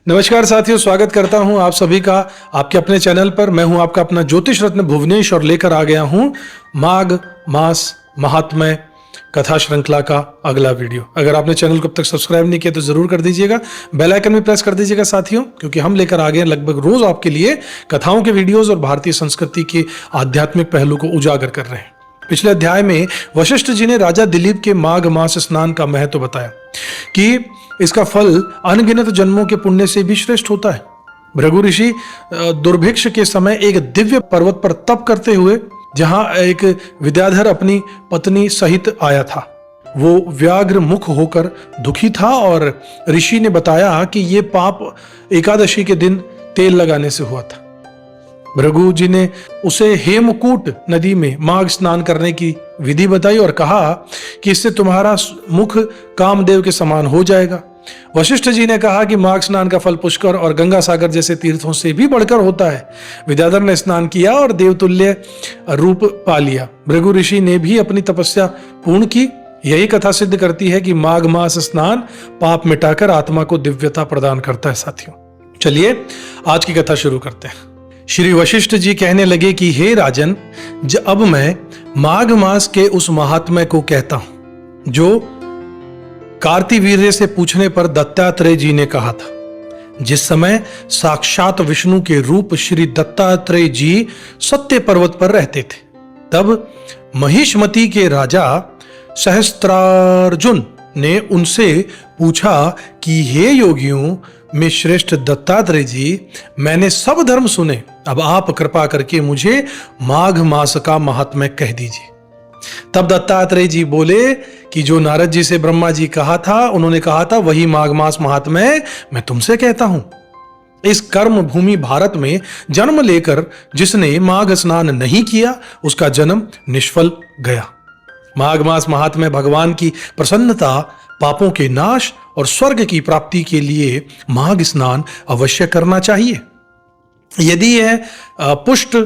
नमस्कार साथियों, स्वागत करता हूं आप सभी का आपके अपने चैनल पर। मैं हूं आपका अपना ज्योतिष रत्न भुवनेश और लेकर आ गया हूं माघ मास महात्म्य कथा श्रृंखला का अगला वीडियो। अगर आपने चैनल को अब तक सब्सक्राइब नहीं किया तो जरूर कर दीजिएगा, बेल आइकन भी प्रेस कर दीजिएगा साथियों, क्योंकि हम लेकर आ गए हैं लगभग रोज आपके लिए कथाओं के वीडियोज और भारतीय संस्कृति के आध्यात्मिक पहलू को उजागर कर रहे हैं। पिछले अध्याय में वशिष्ठ जी ने राजा दिलीप के माघ मास स्नान का महत्व बताया कि इसका फल अनगिनत जन्मों के पुण्य से भी श्रेष्ठ होता है। भृगु ऋषि दुर्भिक्ष के समय एक दिव्य पर्वत पर तप करते हुए जहां एक विद्याधर अपनी पत्नी सहित आया था, वो व्याघ्र मुख होकर दुखी था और ऋषि ने बताया कि ये पाप एकादशी के दिन तेल लगाने से हुआ था। भृगु जी ने उसे हेमकूट नदी में माघ स्नान करने की विधि बताई और कहा कि इससे तुम्हारा मुख कामदेव के समान हो जाएगा। वशिष्ठ जी ने कहा कि माघ स्नान का फल पुष्कर और गंगा सागर जैसे तीर्थों से भी बढ़कर होता है। विद्याधर ने स्नान किया और देवतुल्य रूप पा लिया। भृगु ऋषि ने भी अपनी तपस्या पूर्ण की। यही कथा सिद्ध करती है कि माघ मास स्नान पाप मिटाकर आत्मा को दिव्यता प्रदान करता है। साथियों, चलिए आज की कथा शुरू करते हैं। श्री वशिष्ठ जी कहने लगे कि हे राजन, अब मैं माघ मास के उस महात्म्य को कहता हूं जो कार्तिवीर्य से पूछने पर दत्तात्रेय जी ने कहा था। जिस समय साक्षात विष्णु के रूप श्री दत्तात्रेय जी सत्य पर्वत पर रहते थे, तब महिष्मती के राजा सहस्त्रार्जुन ने उनसे पूछा कि हे योगियों में श्रेष्ठ दत्तात्रेय जी, मैंने सब धर्म सुने, अब आप कृपा करके मुझे माघ मास का महात्म्य कह दीजिए। तब दत्तात्रेय जी बोले कि जो नारद जी से ब्रह्मा जी कहा था, उन्होंने कहा था वही माघ मास महात्म्य मैं तुमसे कहता हूं। इस कर्म भूमि भारत में जन्म लेकर जिसने माघ स्नान नहीं किया, उसका जन्म निष्फल गया। माघ मास महात्म्य भगवान की प्रसन्नता, पापों के नाश और स्वर्ग की प्राप्ति के लिए माघ स्नान अवश्य करना चाहिए। यदि यह पुष्ट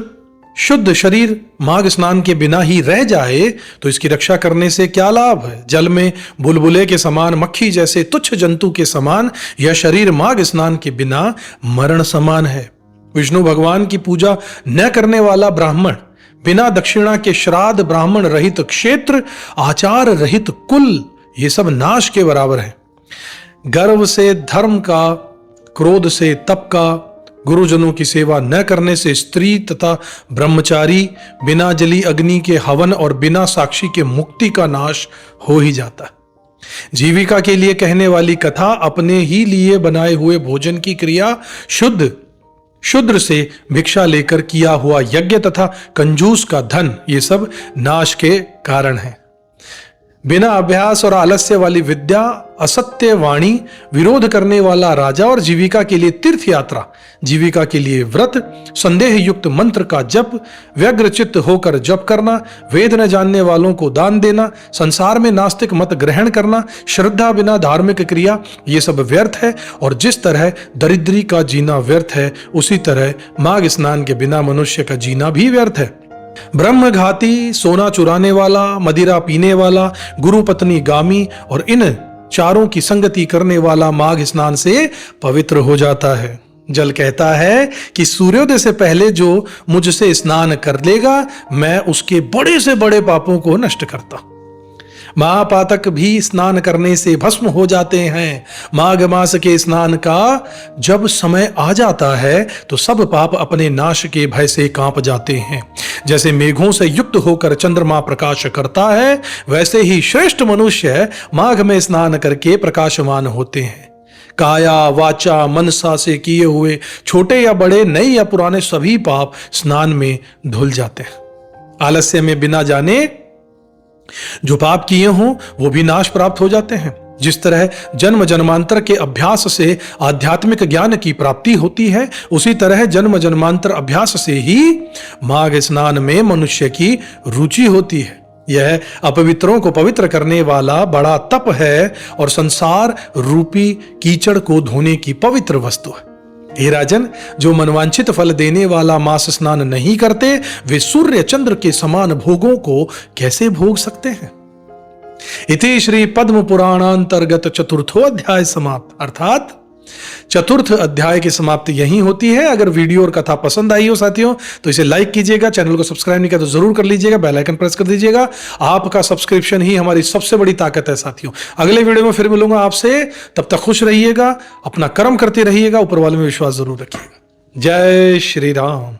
शुद्ध शरीर माघ स्नान के बिना ही रह जाए तो इसकी रक्षा करने से क्या लाभ है। जल में बुलबुले के समान, मक्खी जैसे तुच्छ जंतु के समान यह शरीर माघ स्नान के बिना मरण समान है। विष्णु भगवान की पूजा न करने वाला ब्राह्मण, बिना दक्षिणा के श्राद्ध, ब्राह्मण रहित क्षेत्र, आचार रहित कुल, ये सब नाश के बराबर है। गर्व से धर्म का, क्रोध से तप का, गुरुजनों की सेवा न करने से स्त्री तथा ब्रह्मचारी, बिना जली अग्नि के हवन और बिना साक्षी के मुक्ति का नाश हो ही जाता है। जीविका के लिए कहने वाली कथा, अपने ही लिए बनाए हुए भोजन की क्रिया, शुद्र से भिक्षा लेकर किया हुआ यज्ञ तथा कंजूस का धन, ये सब नाश के कारण है। बिना अभ्यास और आलस्य वाली विद्या, असत्य वाणी, विरोध करने वाला राजा और जीविका के लिए तीर्थ यात्रा, जीविका के लिए व्रत, संदेह युक्त मंत्र का जप, व्यग्रचित्त होकर जप करना, वेद न जानने वालों को दान देना, संसार में नास्तिक मत ग्रहण करना, श्रद्धा बिना धार्मिक क्रिया, ये सब व्यर्थ है। और जिस तरह दरिद्री का जीना व्यर्थ है, उसी तरह माघ स्नान के बिना मनुष्य का जीना भी व्यर्थ है। ब्रह्मघाती, सोना चुराने वाला, मदिरा पीने वाला, गुरु पत्नी गामी और इन चारों की संगति करने वाला माघ स्नान से पवित्र हो जाता है। जल कहता है कि सूर्योदय से पहले जो मुझसे स्नान कर लेगा, मैं उसके बड़े से बड़े पापों को नष्ट करता। महापातक भी स्नान करने से भस्म हो जाते हैं। माघ मास के स्नान का जब समय आ जाता है तो सब पाप अपने नाश के भय से कांप जाते हैं। जैसे मेघों से युक्त होकर चंद्रमा प्रकाश करता है, वैसे ही श्रेष्ठ मनुष्य माघ में स्नान करके प्रकाशमान होते हैं। काया, वाचा, मनसा से किए हुए छोटे या बड़े, नए या पुराने सभी पाप स्नान में धुल जाते हैं। आलस्य में बिना जाने जो पाप किए हों वो भी नाश प्राप्त हो जाते हैं। जिस तरह जन्म जन्मांतर के अभ्यास से आध्यात्मिक ज्ञान की प्राप्ति होती है, उसी तरह जन्म जन्मांतर अभ्यास से ही माघ स्नान में मनुष्य की रुचि होती है। यह अपवित्रों को पवित्र करने वाला बड़ा तप है और संसार रूपी कीचड़ को धोने की पवित्र वस्तु है। हे राजन, जो मनवांछित फल देने वाला मास स्नान नहीं करते, वे सूर्य चंद्र के समान भोगों को कैसे भोग सकते हैं। इति श्री पद्म पुराणांतर्गत चतुर्थो अध्याय समाप्त। अर्थात चतुर्थ अध्याय की समाप्ति यहीं होती है। अगर वीडियो और कथा पसंद आई हो साथियों तो इसे लाइक कीजिएगा, चैनल को सब्सक्राइब नहीं किया तो जरूर कर लीजिएगा, बेल आइकन प्रेस कर दीजिएगा। आपका सब्सक्रिप्शन ही हमारी सबसे बड़ी ताकत है साथियों। अगले वीडियो में फिर मिलूंगा आपसे, तब तक खुश रहिएगा, अपना कर्म करते रहिएगा, ऊपर वाले में विश्वास जरूर रखिएगा। जय श्री राम।